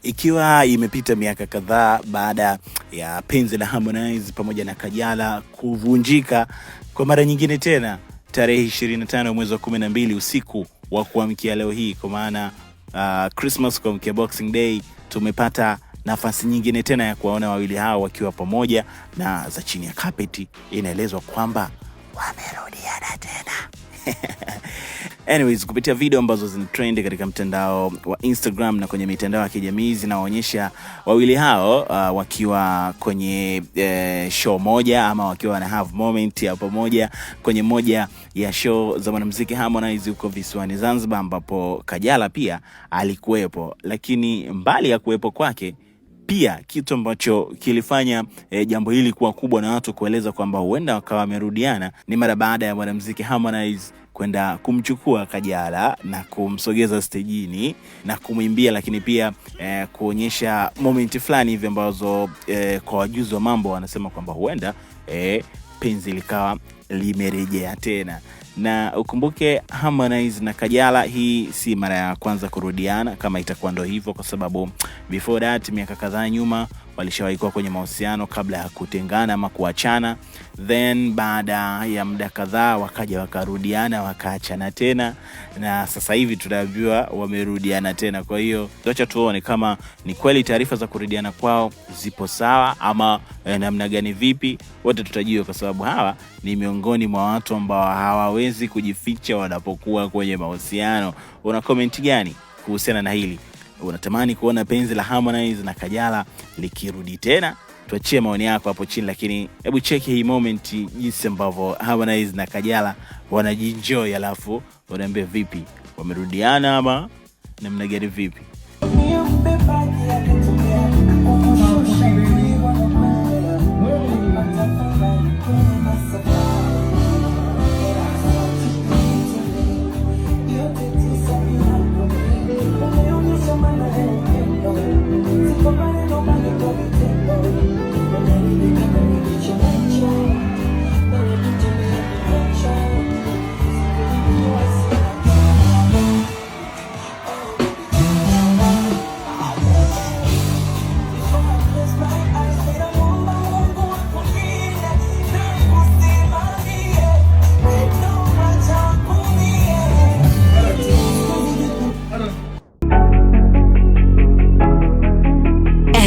Ikiwa imepita miaka kadhaa baada ya penzi la Harmonize pamoja na Kajala kuvunjika kwa mara nyingine tena tarehe 25 mwezi wa 12 usiku wa kuamkia leo hii, kwa maana Christmas kuamkia Boxing Day, tumepata nafasi nyingine tena ya kuwaona wawili hao wakiwa pamoja, na za chini ya carpet inaelezwa kwamba wamerudiana tena. Anyways, kupitia video ambazo zinatrend katika mtandao wa Instagram na kwenye mitandao ya kijamii zinaonyesha wawili hao wakiwa kwenye show moja, ama wakiwa na have moment ya pamoja kwenye moja ya show za mwanamuziki Harmonize huko visiwani Zanzibar, ambapo Kajala pia alikuwepo. Lakini mbali ya kuwepo kwake, pia kitu ambacho kilifanya jambo hili kuwa kubwa na watu kueleza kwamba huenda wakawa wamerudiana ni mara baada ya mwanamuziki Harmonize kwenda kumchukua Kajala na kumsogeza stejini na kumwimbia, lakini pia kuonyesha momenti fulani hivi ambazo kwa wajuzi wa mambo wanasema kwamba huenda penzi likawa limerejea tena. Na ukumbuke Harmonize na Kajala, hii si mara ya kwanza kurudiana kama itakuwa ndo hivyo, kwa sababu before that miaka kadhaa nyuma walishawahi kuwa kwenye mahusiano kabla ya kutengana ama kuachana, then baada ya muda kadhaa wakaja wakarudiana wakaachana tena, na sasa hivi tunaambiwa wamerudiana tena. Kwa hiyo acha tuone kama ni kweli taarifa za kurudiana kwao zipo sawa ama namna gani, vipi, wote tutajua, kwa sababu hawa ni miongoni mwa watu ambao hawawezi kujificha wanapokuwa kwenye mahusiano. Una comment gani kuhusiana na hili? Unatamani kuona penzi la Harmonize na Kajala likirudi tena? Tuachie maoni yako hapo chini, lakini hebu cheki hii moment jinsi ambavyo Harmonize na Kajala wanajienjoy, alafu unaambia vipi, wamerudiana ama namna gani, vipi?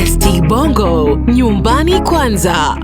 ST Bongo, nyumbani kwanza.